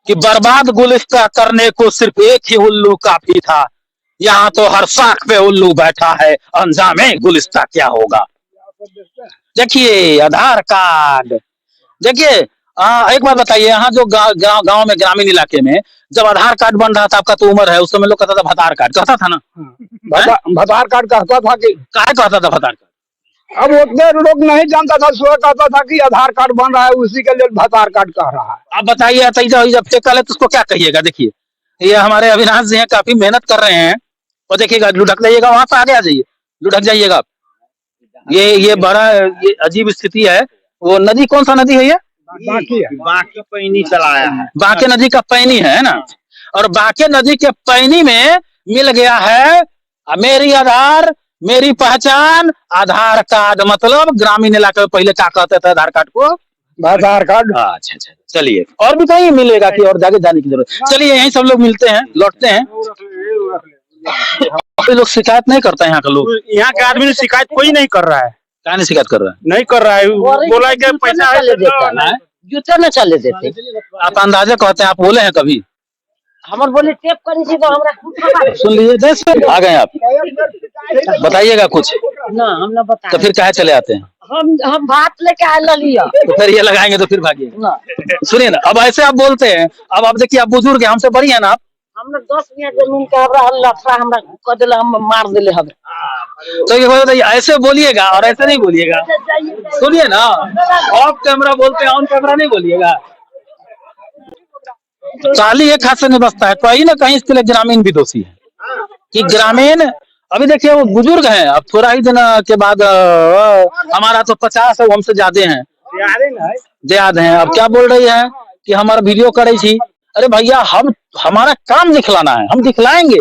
कि बर्बाद गुलिस्तां करने को सिर्फ एक ही उल्लू काफी था। यहाँ तो हर साख पे उल्लू बैठा है, अंजामे गुलिस्तां क्या होगा। देखिए आधार कार्ड, देखिए एक बात बताइए, यहाँ जो गांव में ग्रामीण इलाके में जब आधार कार्ड बन रहा था, आपका तो उम्र है, उस समय लोग कहता था भतार कार्ड, कहता था ना, भतार कार्ड कहता था कि काहे कहता था भतार कार्ड। अब उतने लोग नहीं जानता था, सुबह कहता था कि आधार कार्ड बन रहा है, उसी के लिए भतार कार्ड कह रहा है। आप बताइए, जब फेंकल है तो उसको क्या कहिएगा। देखिए ये हमारे अविनाश जी हैं, काफी मेहनत कर रहे हैं, और देखिएगा लुढ़क जाइएगा, वहां पे आगे आ जाइए, लुढ़क जाइएगा। ये बड़ा ये अजीब स्थिति है। वो नदी कौन सा नदी है ये? बाकी पैनी चलाया है, बांके नदी का पैनी है ना, और बांके नदी के पैनी में मिल गया है मेरी आधार मेरी पहचान आधार कार्ड। मतलब ग्रामीण इलाके में पहले क्या कहते थे आधार कार्ड को? आधार कार्ड। अच्छा अच्छा, चलिए और भी कहीं मिलेगा कि और जाके जाने की जरूरत? चलिए यहीं सब लोग मिलते हैं, लौटते हैं। लोग शिकायत नहीं करते हैं यहाँ के लोग? यहाँ के आदमी शिकायत कोई नहीं कर रहा है। क्या नहीं शिकायत कर रहा है? नहीं कर रहा है, बोला कि पैसा है, जूते न चले देते। आप अंदाजा कहते हैं, आप बोले हैं कभी? हमारे बोले टेप करी थी तो हमरा सुन लीजिए, देश में आ गए आप, बताइएगा कुछ ना, हम ना बता। तो फिर कहे चले आते हैं? हम भात लेके आए लिया तो फिर ये लगाएंगे तो फिर भागिए ना। सुनिए ना, अब ऐसे आप बोलते हैं, अब आप देखिए, आप बुजुर्ग हैं, हमसे बड़ी है ना आप। हमने 10 मिनट जमीन के लफड़ा हमरा कर दिला, हम मार दिले हमें। तो ये बताइए, ऐसे बोलिएगा और ऐसे नहीं बोलिएगा। सुनिए ना, ऑफ कैमरा बोलते हैं, ऑन कैमरा नहीं बोलिएगा। चाली एक हाथ से नहीं बचता है, कहीं ना कहीं इसके लिए ग्रामीण भी दोषी है कि ग्रामीण। अभी देखिए वो बुजुर्ग हैं, अब थोड़ा ही दिन के बाद हमारा तो 50 है, वो हमसे ज्यादा हैं, याद है। अब क्या बोल रही है कि हमारा वीडियो करे थी। अरे भैया, हम हमारा काम दिखलाना है, हम दिखलाएंगे।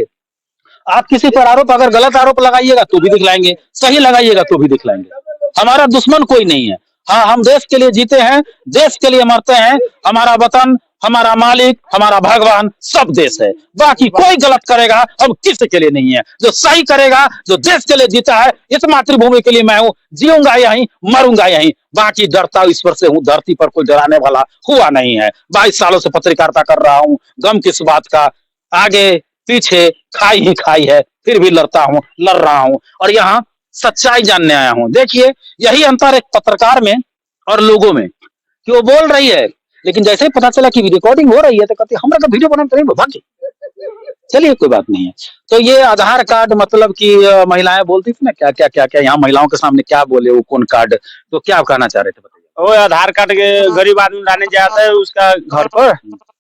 आप किसी पर आरोप, अगर गलत आरोप लगाइएगा तो भी दिखलाएंगे, सही लगाइएगा तो भी दिखलाएंगे। हमारा दुश्मन कोई नहीं है। हाँ, हम देश के लिए जीते हैं, देश के लिए मरते हैं। हमारा वतन, हमारा मालिक, हमारा भगवान सब देश है। बाकी कोई गलत करेगा हम किसी के लिए नहीं है। जो सही करेगा, जो देश के लिए जीता है, इस मातृभूमि के लिए मैं हूँ, जीऊंगा यहीं, मरूंगा यहीं। बाकी डरता ईश्वर से हूँ, धरती पर कोई डराने वाला हुआ नहीं है। 22 सालों से पत्रकारिता कर रहा हूँ, गम किस बात का, आगे पीछे खाई ही खाई है, फिर भी लड़ता हूँ, लड़ रहा हूँ, और यहाँ सच्चाई जानने आया हूँ। देखिए यही अंतर एक पत्रकार में और लोगों में, कि वो बोल रही है, लेकिन जैसे ही पता चला कि रिकॉर्डिंग हो रही है तो कहती है हमारा वीडियो बनाने तो नहीं भाग्य। चलिए कोई बात नहीं है। तो ये आधार कार्ड, मतलब कि महिलाएं बोलती थी ना, क्या क्या क्या क्या, यहाँ महिलाओं के सामने क्या बोले वो कौन कार्ड, तो क्या आप कहना चाह रहे थे बताइए? वो आधार कार्ड के गरीब आदमी लाने जाता है उसका घर पर,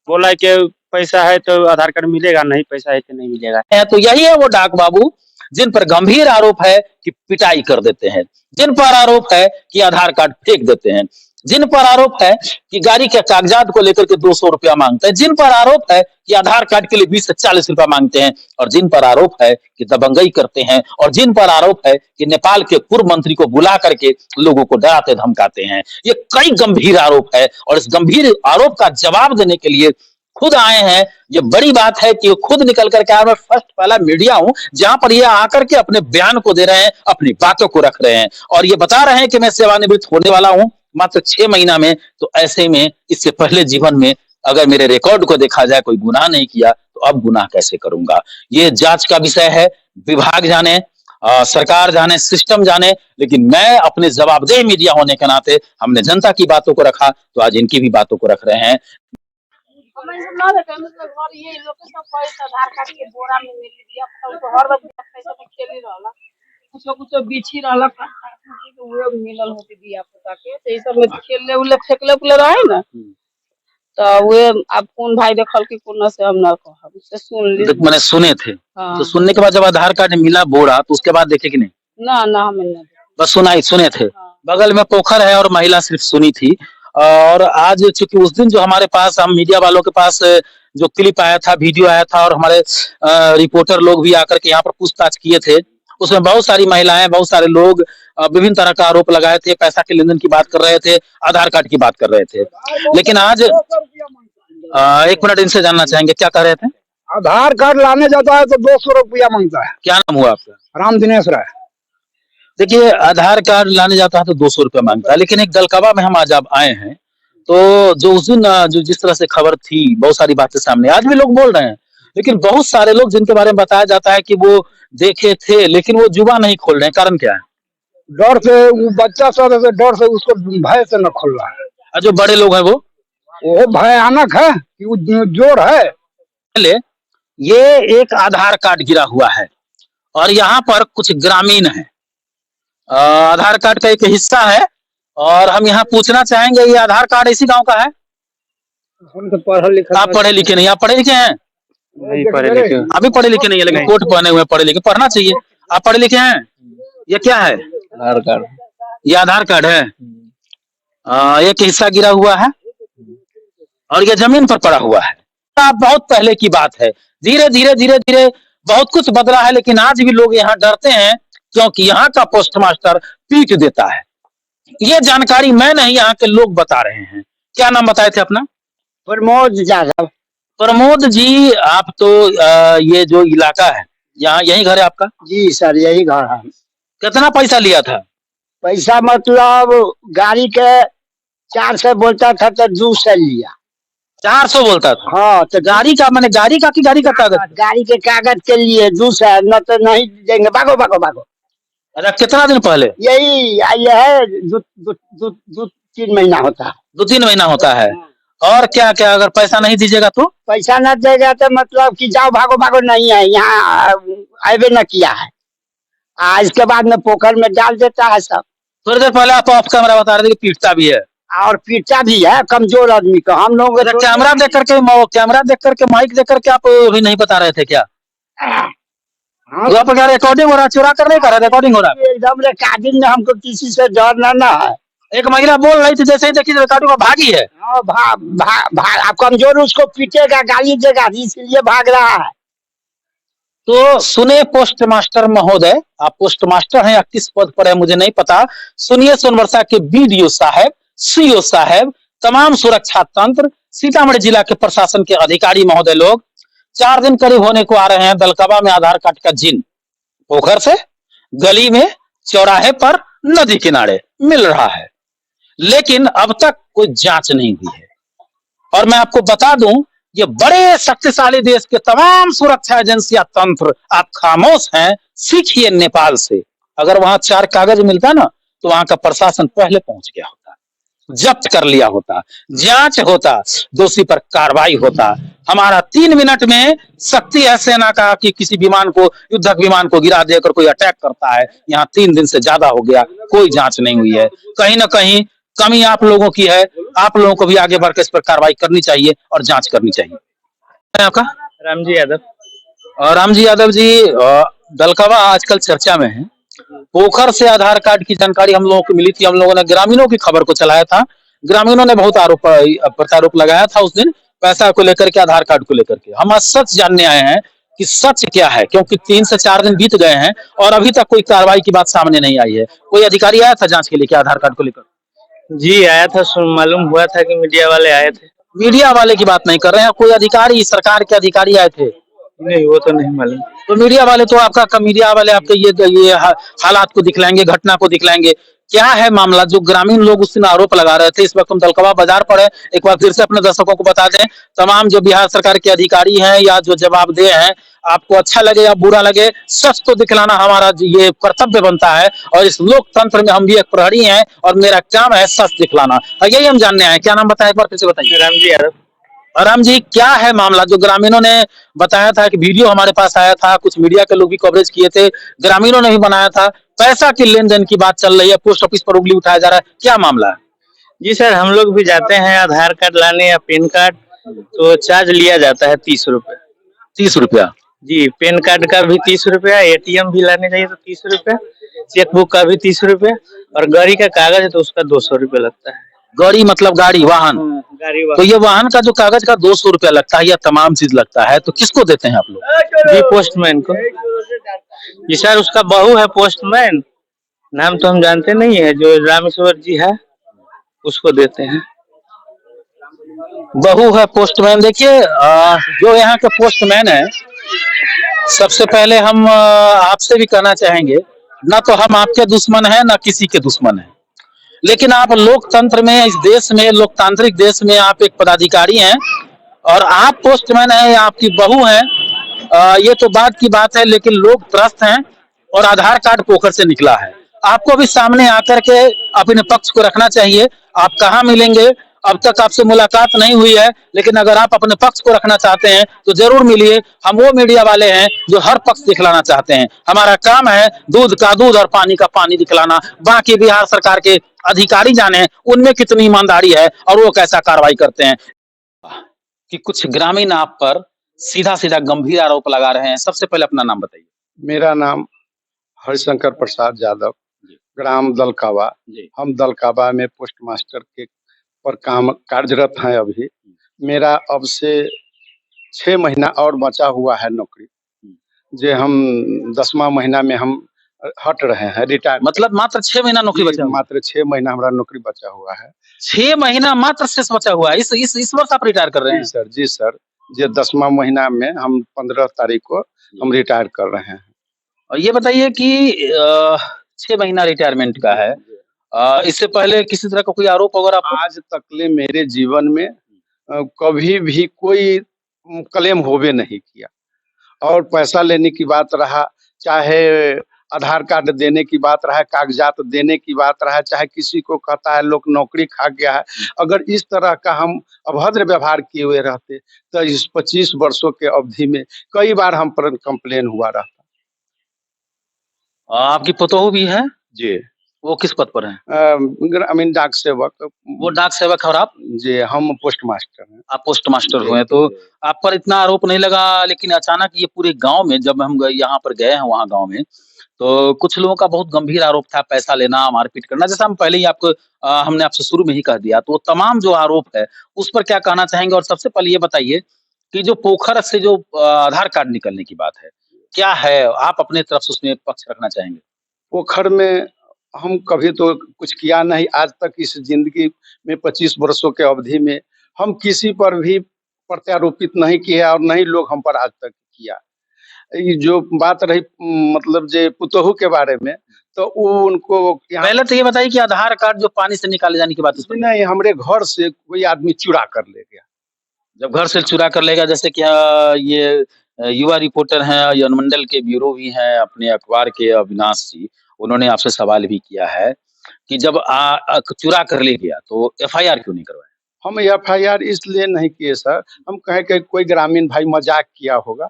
बोला कि पैसा है तो आधार कार्ड मिलेगा, नहीं पैसा है तो नहीं मिलेगा। तो यही है वो डाक बाबू जिन पर गंभीर आरोप है कि पिटाई कर देते हैं, जिन पर आरोप है कि आधार कार्ड फेंक देते हैं, जिन पर आरोप है कि गाड़ी के कागजात को लेकर के 200 रुपया मांगते हैं, जिन पर आरोप है कि आधार कार्ड के लिए 20 से 40 रुपया मांगते हैं, और जिन पर आरोप है कि दबंगई करते हैं, और जिन पर आरोप है कि नेपाल के पूर्व मंत्री को बुला करके लोगों को डराते धमकाते हैं। ये कई गंभीर आरोप है, और इस गंभीर आरोप का जवाब देने के लिए खुद आए हैं। ये बड़ी बात है कि वो खुद निकल करके आए। मैं फर्स्ट पहला मीडिया हूं जहां पर ये आकर के अपने बयान को दे रहे हैं, अपनी बातों को रख रहे हैं, और ये बता रहे हैं कि मैं सेवानिवृत्त होने वाला हूं मात्र 6 महीना में। तो ऐसे में इससे पहले जीवन में अगर मेरे रिकॉर्ड को देखा जाए, कोई गुनाह नहीं किया, तो अब गुनाह कैसे करूंगा? ये जांच का विषय है, विभाग जाने, सरकार जाने, सिस्टम जाने, लेकिन मैं अपने जवाबदेह मीडिया होने के नाते हमने जनता की बातों को रखा, तो आज इनकी भी बातों को रख रहे हैं। कुछ बिछी रहला उहे मिलल होती दिया पुता के, तो ई सब में खेलले उले फेंकले उले रहे ना, तो वे अब कौन भाई देखल कि कोन से हम ना कहब, से सुन ली मैंने सुने थे। हाँ। तो सुनने के बाद जब आधार कार्ड मिला बोरा, तो उसके बाद देखे कि नहीं? ना हमें ना, बस सुने थे। हाँ। बगल में पोखर है और महिला सिर्फ सुनी थी। और आज चूंकि उस दिन जो हमारे पास, हम मीडिया वालों के पास जो क्लिप आया था, वीडियो आया था, और हमारे रिपोर्टर लोग भी आकर के यहाँ पर पूछताछ किए थे, उसमें बहुत सारी महिलाएं, बहुत सारे लोग विभिन्न तरह का आरोप लगाए थे, पैसा के लेन देन की बात कर रहे थे, आधार कार्ड की बात कर रहे थे। लेकिन आज 1 मिनट इनसे जानना चाहेंगे, क्या कह रहे थे? आधार कार्ड लाने जाता है तो 200 रुपया मांगता है। क्या नाम हुआ आपका? राम दिनेश राय। देखिए आधार कार्ड लाने जाता है तो 200 रुपया मांगता है, लेकिन एक गलकवा में हम आज आप आए हैं, तो जो उस दिन जो जिस तरह से खबर थी, बहुत सारी बातें सामने आज भी लोग बोल रहे हैं, लेकिन बहुत सारे लोग जिनके बारे में बताया जाता है कि वो देखे थे, लेकिन वो जुबान नहीं खोल रहे हैं। कारण क्या है? डर से वो बच्चा सब ऐसे डर से उसको भय से न खोल रहा है। और जो बड़े लोग हैं वो भयानक है कि वो जोर है। पहले ये एक आधार कार्ड गिरा हुआ है और यहाँ पर कुछ ग्रामीण हैं, आधार कार्ड का एक हिस्सा है और हम यहाँ पूछना चाहेंगे, ये आधार कार्ड इसी गांव का है? हम तो पढ़े लिखे आप पढ़े लिखे नहीं? आप पढ़े लिखे हैं? नहीं पढ़े लिखे। अभी पढ़े लिखे नहीं है, लेकिन कोट पहने हुए पढ़े लिखे, पढ़ना चाहिए। आप पढ़े लिखे हैं? ये क्या है? आधार कार्ड। ये आधार कार्ड है। एक हिस्सा गिरा हुआ है और ये जमीन पर पड़ा हुआ है। बहुत पहले की बात है, धीरे धीरे धीरे धीरे बहुत कुछ बदला है, लेकिन आज भी लोग यहाँ डरते हैं क्योंकि यहाँ का पोस्ट मास्टर पीट देता है। ये जानकारी मैं नहीं, यहाँ के लोग बता रहे हैं। क्या नाम बताए थे अपना? प्रमोद यादव। प्रमोद जी, आप तो ये जो इलाका है यहाँ, यही घर है आपका? जी सर, यही घर है। कितना पैसा लिया था? पैसा मतलब गाड़ी के 400 बोलता था तो 200 लिया। 400 बोलता था? हाँ, तो गाड़ी का मैंने गाड़ी का कागज? गाड़ी के कागज के लिए 200, न तो नहीं देंगे। भागो भागो भागो। अरे कितना दिन पहले? यही ये है 2-3 महीना होता है। 2-3 महीना होता है। और क्या क्या, अगर पैसा नहीं दीजिएगा तो? पैसा न देगा तो मतलब कि जाओ भागो भागो, नहीं है यहाँ, आवे न किया है। आज के बाद में पोखर में डाल देता है सब। थोड़ी देर पहले आप ऑफ कैमरा बता रहे थे कि पीटता भी है और पीटा भी है कमजोर आदमी को। हम लोग कैमरा देख करके माइक देख करके आप भी नहीं बता रहे थे क्या? तो आप क्या रिकॉर्डिंग हो रहा है? चुरा कर नहीं कर रहा, रिकॉर्डिंग हो रहा है एकदम रिकॉर्डिंग में। हमको किसी से डरना ना है। एक महिला बोल रही थी, जैसे ही देखी रिकॉर्डिंग में भागी है। हाँ, आप कमजोर उसको पीटेगा, गाली देगा, इसलिए भाग रहा है। तो सुने पोस्ट मास्टर महोदय, आप पोस्ट मास्टर हैं या किस पद पर है मुझे नहीं पता। सुनिए सोनबरसा के बीडीओ साहब, सीओ साहब, तमाम सुरक्षा तंत्र, सीतामढ़ी जिला के प्रशासन के अधिकारी महोदय लोग 4 दिन करीब होने को आ रहे हैं। दलकबा में आधार कार्ड का जिन पोखर से गली में, चौराहे पर, नदी किनारे मिल रहा है, लेकिन अब तक कोई जांच नहीं हुई है। और मैं आपको बता दूं, ये बड़े शक्तिशाली देश के तमाम सुरक्षा एजेंसियां, तंत्र, आप खामोश हैं। सीखिए नेपाल से। अगर वहां 4 कागज मिलता ना तो वहां का प्रशासन पहले पहुंच गया होता, जब्त कर लिया होता, जांच होता, दोषी पर कार्रवाई होता। हमारा 3 मिनट में शक्ति है सेना का कि किसी विमान को, युद्धक विमान को गिरा देकर कोई अटैक करता है। यहाँ 3 दिन से ज्यादा हो गया, कोई जांच नहीं हुई है। कहीं ना कहीं कमी आप लोगों की है। आप लोगों को भी आगे बढ़कर इस पर कार्रवाई करनी चाहिए और जांच करनी चाहिए। आपका? रामजी यादव। और रामजी यादव जी, दलकबा आजकल चर्चा में है। पोखर से आधार कार्ड की जानकारी हम लोगों को मिली थी, हम लोगों ने ग्रामीणों की खबर को चलाया था। ग्रामीणों ने बहुत प्रत्यारोप लगाया था उस दिन, पैसा को लेकर के, आधार कार्ड को लेकर के। हम आज सच जानने आए हैं कि सच क्या है, क्योंकि 3 से 4 दिन बीत गए हैं और अभी तक कोई कार्रवाई की बात सामने नहीं आई है। कोई अधिकारी आया था जांच के लिए क्या आधार कार्ड को लेकर? जी आया था, मालूम हुआ था कि मीडिया वाले आए थे। मीडिया वाले की बात नहीं कर रहे हैं, कोई अधिकारी, सरकार के अधिकारी आए थे? नहीं, वो तो नहीं मालूम। तो मीडिया वाले तो आपका, मीडिया वाले आपके ये हालात को दिखलाएंगे, घटना को दिखलाएंगे। क्या है मामला? जो ग्रामीण लोग उस दिन आरोप लगा रहे थे, इस वक्त हम दलकबा बाजार पर है। एक बार फिर से अपने दर्शकों को बता दें, तमाम जो बिहार सरकार के अधिकारी हैं या जो जवाबदेह हैं, आपको अच्छा लगे या बुरा लगे, सच तो दिखलाना हमारा ये कर्तव्य बनता है। और इस लोकतंत्र में हम भी एक प्रहरी हैं और मेरा काम है सच दिखलाना। और यही हम जानने आए। क्या नाम बताया, एक बार फिर से बताइए। रामजी यादव। और राम जी, क्या है मामला? जो ग्रामीणों ने बताया था कि वीडियो हमारे पास आया था, कुछ मीडिया के लोग भी कवरेज किए थे, ग्रामीणों ने भी बनाया था, पैसा की लेन देन की बात चल रही है, पोस्ट ऑफिस पर उंगली उठाया जा रहा है। क्या मामला है? जी सर, हम लोग भी जाते हैं आधार कार्ड लाने या पैन कार्ड, तो चार्ज लिया जाता है 30 रुपए। 30 रुपया? जी, पैन कार्ड का भी 30 रुपया, ATM भी लाने चाहिए तो 30 रुपया, चेकबुक का भी 30 रुपया, और गाड़ी का कागज है तो उसका 200 रुपया लगता है। गाड़ी मतलब गाड़ी, वाहन? गाड़ी तो ये वाहन का जो कागज का 200 रुपया लगता है या तमाम चीज लगता है, तो किसको देते हैं आप लोग? जी पोस्टमैन को। जी सर, उसका बहू है पोस्टमैन, नाम तो हम जानते नहीं है, जो रामेश्वर जी है उसको देते हैं। बहू है पोस्टमैन। देखिए, जो यहाँ के पोस्टमैन है, सबसे पहले हम आपसे भी कहना चाहेंगे, ना तो हम आपके दुश्मन हैं ना किसी के दुश्मन हैं, लेकिन आप लोकतंत्र में, इस देश में, लोकतांत्रिक देश में आप एक पदाधिकारी हैं और आप पोस्टमैन हैं या आपकी बहू हैं, ये तो बात की बात है, लेकिन लोग त्रस्त हैं और आधार कार्ड पोखर से निकला है। आपको भी सामने आकर के अपने पक्ष को रखना चाहिए। आप कहाँ मिलेंगे, अब तक आपसे मुलाकात नहीं हुई है, लेकिन अगर आप अपने पक्ष को रखना चाहते हैं तो जरूर मिलिए। हम वो मीडिया वाले हैं जो हर पक्ष दिखलाना चाहते हैं। हमारा काम है दूध का दूध और पानी का पानी दिखलाना। बाकी बिहार सरकार के अधिकारी जाने उनमें कितनी ईमानदारी है और वो कैसा कार्रवाई करते हैं। कि कुछ ग्रामीण आप पर सीधा सीधा गंभीर आरोप लगा रहे हैं। सबसे पहले अपना नाम बताइए। मेरा नाम हरिशंकर प्रसाद यादव, ग्राम दलकावा। हम दलकावा में पोस्ट मास्टर के पर काम कार्यरत हैं। अभी मेरा अब से 6 महीना और बचा हुआ है नौकरी, जो हम 10वां महीना में हम हट रहे हैं, रिटायर। मतलब मात्र 6 महीना नौकरी बचा हुआ है? मात्र 6 महीना हमारा नौकरी बचा हुआ है। 6 महीना मात्र शेष बचा हुआ है। इस वर्ष आप रिटायर कर रहे हैं? जी सर, ये 10वां महीना में हम 15 तारीख को हम रिटायर कर रहे हैं। और ये बताइए कि 6 महीना रिटायरमेंट का है, इससे पहले किसी तरह का कोई आरोप वगैरह आपको? आज तकले मेरे जीवन में कभी भी कोई क्लेम होवे नहीं किया। और पैसा लेने की बात रहा, चाहे आधार कार्ड देने की बात रहा, कागजात देने की बात रहा, चाहे किसी को कहता है लोग नौकरी खा गया है, अगर इस तरह का हम अभद्र व्यवहार किए हुए रहते तो इस 25 वर्षों के अवधि में कई बार हम पर कंप्लेन हुआ रहता। आपकी पतोहू भी है? जी। वो किस पद पर है? ग्रामीण डाक सेवक। वो डाक सेवक और आप? जी, हम पोस्ट मास्टर हैं। आप पोस्ट मास्टर हुए, तो आप पर इतना आरोप नहीं लगा, लेकिन अचानक ये पूरे गांव में, जब हम यहाँ पर गए हैं वहाँ गांव में, तो कुछ लोगों का बहुत गंभीर आरोप था, पैसा लेना, मारपीट करना, जैसा हम पहले ही आपको हमने आपसे शुरू में ही कह दिया। तो वो तमाम जो आरोप है उस पर क्या कहना चाहेंगे? और सबसे पहले ये बताइए कि जो पोखर से जो आधार कार्ड निकलने की बात है, क्या है, आप अपने तरफ से उसमें पक्ष रखना चाहेंगे? पोखर में हम कभी तो कुछ किया नहीं आज तक। इस जिंदगी में 25 वर्षों के अवधि में हम किसी पर भी प्रत्यारोपित नहीं किया और नहीं लोग हम पर आज तक किया। ये जो बात रही मतलब जे पुतोहू के बारे में, तो वो उनको पहले तो ये बताइए कि आधार कार्ड जो पानी से निकाले जाने की बात, उस पर नहीं, हमारे घर से कोई आदमी चुरा कर ले गया। जब घर से चुरा कर लेगा, जैसे कि ये युवा रिपोर्टर हैं, अनुमंडल के ब्यूरो भी हैं अपने अखबार के, अविनाश जी, उन्होंने आपसे सवाल भी किया है कि जब चुरा कर ले गया तो एफआईआर क्यों नहीं करवाए? हम एफआईआर इसलिए नहीं किए सर, हम कहे कि कोई ग्रामीण भाई मजाक किया होगा,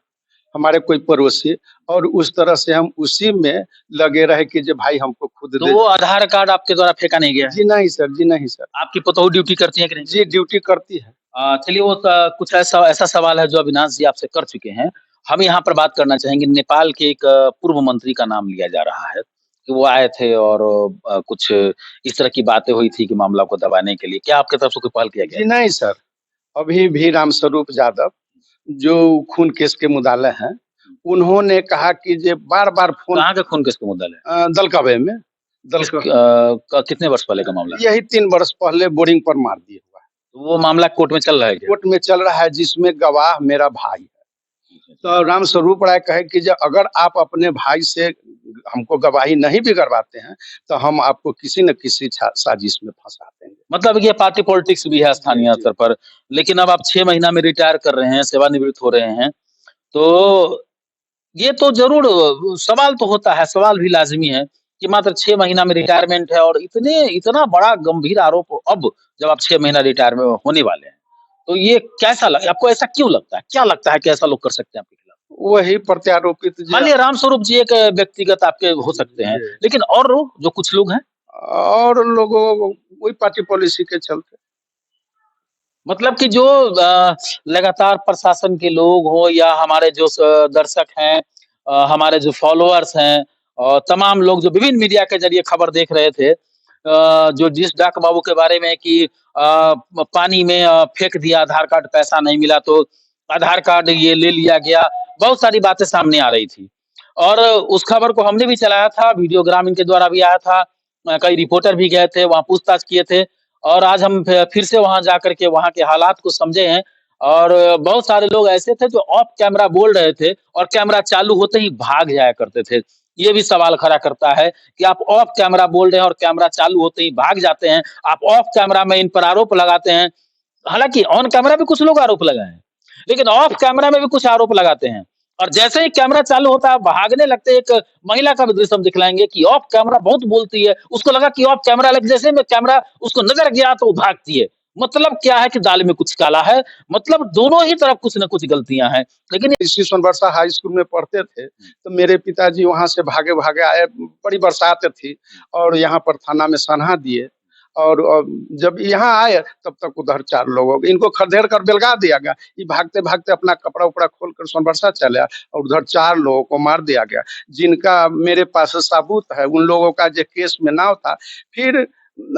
हमारे कोई पड़ोसी, और उस तरह से हम उसी में लगे रहे कि जो भाई हमको खुद तो वो आधार कार्ड आपके द्वारा फेंका नहीं गया? जी नहीं सर, जी नहीं सर। आपकी पतोहू ड्यूटी करती है कि नहीं? जी ड्यूटी करती है। चलिए, वो कुछ ऐसा सवाल है जो अविनाश जी आपसे कर चुके हैं। हम यहाँ पर बात करना चाहेंगे, नेपाल के एक पूर्व मंत्री का नाम लिया जा रहा है कि वो आए थे और कुछ इस तरह की बातें हुई थी कि मामला को दबाने के लिए। क्या आपकी तरफ से कोई पहल किया गया? जी नहीं सर, अभी भी रामस्वरूप यादव जो खून केस के मुद्दालय हैं, उन्होंने कहा कि जे बार-बार फोन। कहाँ के खून केस के मुद्दालय? दलकावे में। कितने वर्ष पहले का मामला? यही 3 वर्ष पहले बोरिंग पर मार दिए हुआ है। तो वो मामला कोर्ट में चल रहा है क्या? कोर्ट में चल रहा है, जिसमें गवाह मेरा भाई है। तो रामस्वरूप राय कहे कि जो अगर आप अपने भाई से हमको गवाही नहीं भी करवाते हैं तो हम आपको किसी न किसी साजिश में फंसा देंगे। मतलब ये पार्टी पॉलिटिक्स भी है स्थानीय स्तर पर। लेकिन अब आप 6 महीना में रिटायर कर रहे हैं, सेवानिवृत्त हो रहे हैं, तो ये तो जरूर सवाल तो होता है, सवाल भी लाजमी है कि मात्र 6 महीना में रिटायरमेंट है और इतना बड़ा गंभीर आरोप अब जब आप 6 महीना रिटायर में होने वाले हैं, तो ये कैसा आपको ऐसा क्यों लगता है? क्या लगता है कि ऐसा लोग कर सकते हैं आपके खिलाफ? वही प्रत्यारोपित मानिए रामस्वरूप जी एक व्यक्तिगत आपके हो सकते हैं, लेकिन और लोग, जो कुछ लोग हैं और लोगों वही पार्टी पॉलिसी के चलते, मतलब कि जो लगातार प्रशासन के लोग हो या हमारे जो दर्शक हैं, हमारे जो फॉलोअर्स हैं, और तमाम लोग जो विभिन्न मीडिया के जरिए खबर देख रहे थे, जो जिस डाक बाबू के बारे में कि पानी में फेंक दिया आधार कार्ड, पैसा नहीं मिला तो आधार कार्ड ये ले लिया गया, बहुत सारी बातें सामने आ रही थी। और उस खबर को हमने भी चलाया था, वीडियो ग्रामीण के द्वारा भी आया था, कई रिपोर्टर भी गए थे, वहाँ पूछताछ किए थे, और आज हम फिर से वहाँ जाकर के वहाँ के हालात को समझे हैं। और बहुत सारे लोग ऐसे थे जो ऑफ कैमरा बोल रहे थे और कैमरा चालू होते ही भाग जाया करते थे। ये भी सवाल खड़ा करता है कि आप ऑफ कैमरा बोल रहे हैं और कैमरा चालू होते ही भाग जाते हैं। आप ऑफ कैमरा में इन पर आरोप लगाते हैं। हालाँकि ऑन कैमरा भी कुछ लोग आरोप लगाए हैं, लेकिन ऑफ कैमरा में भी कुछ आरोप लगाते हैं। और जैसे ही कैमरा चालू होता है, भागने लगते हैं। एक महिला का भी दृश्य हम दिखलाएँगे कि ऑफ कैमरा बहुत बोलती है। उसको लगा कि ऑफ कैमरा जैसे में कैमरा उसको नज़र गया तो वो भागती है। मतलब क्या है कि दाल में कुछ काला है। मतलब दोनों ही तरफ कुछ न कुछ गलतियाँ हैं। लेकिन इसी सोनबरसा हाई स्कूल में पढ़ते थे, तो मेरे पिताजी वहाँ से भागे-भागे आए, बड़ी बरसात थी और यहाँ पर थाना में सनहा दिए और जब यहाँ आए तब तक उधर 4 लोगों को इनको खदेड़ कर बेलगा दिया गया। ये भागते-भागते अपना कपड़ा-उपड़ा खोलकर सोनबरसा चले आए और उधर 4 लोगों को मार दिया गया, जिनका मेरे पास सबूत है। उन लोगों का जो केस में नाम था, फिर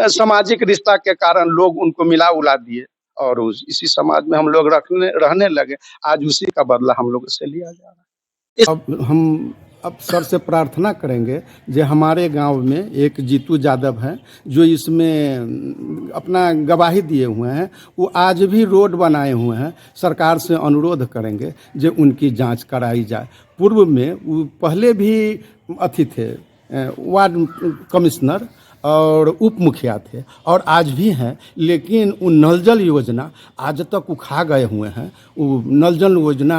सामाजिक रिश्ता के कारण लोग उनको मिला-उला दिए और इसी समाज में हम लोग रहने लगे। आज उसी का बदला हम लोगों से लिया जा रहा है। अब हम सर से प्रार्थना करेंगे जो हमारे गांव में एक जीतू यादव हैं जो इसमें अपना गवाही दिए हुए हैं, वो आज भी रोड बनाए हुए हैं। सरकार से अनुरोध करेंगे जो उनकी जांच कराई जाए। पूर्व में वो पहले भी अथी थे, वार्ड कमिश्नर और उप मुखिया थे और आज भी हैं, लेकिन वो नल जल योजना आज तक उखा गए हुए हैं। वो नल जल योजना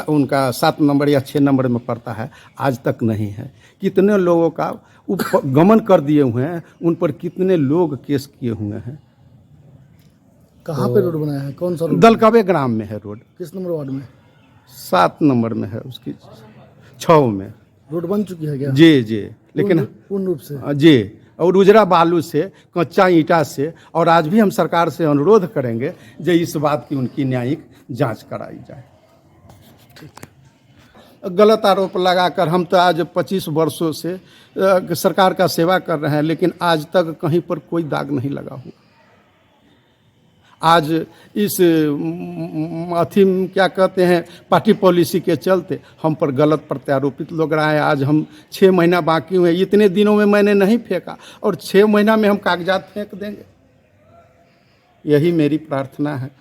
उनका 7 नंबर या 6 नंबर में पड़ता है, आज तक नहीं है। कितने लोगों का गमन कर दिए हुए हैं, उन पर कितने लोग केस किए हुए हैं। कहाँ पे रोड बनाया है? कौन सा रोड? दलकवे ग्राम में है रोड। किस नंबर वार्ड में? 7 नंबर में है, उसकी 6 में रोड बन चुकी है क्या? जी, लेकिन पूर्ण रूप से जी, और उजरा बालू से, कच्चा ईंटा से। और आज भी हम सरकार से अनुरोध करेंगे जो इस बात की उनकी न्यायिक जांच कराई जाए। गलत आरोप लगाकर हम तो आज 25 वर्षों से सरकार का सेवा कर रहे हैं, लेकिन आज तक कहीं पर कोई दाग नहीं लगा हुआ। आज इस अथी क्या कहते हैं, पार्टी पॉलिसी के चलते हम पर गलत प्रत्यारोपित लोग रहा है। आज हम 6 महीना बाकी हुए, इतने दिनों में मैंने नहीं फेंका और 6 महीना में हम कागजात फेंक देंगे। यही मेरी प्रार्थना है।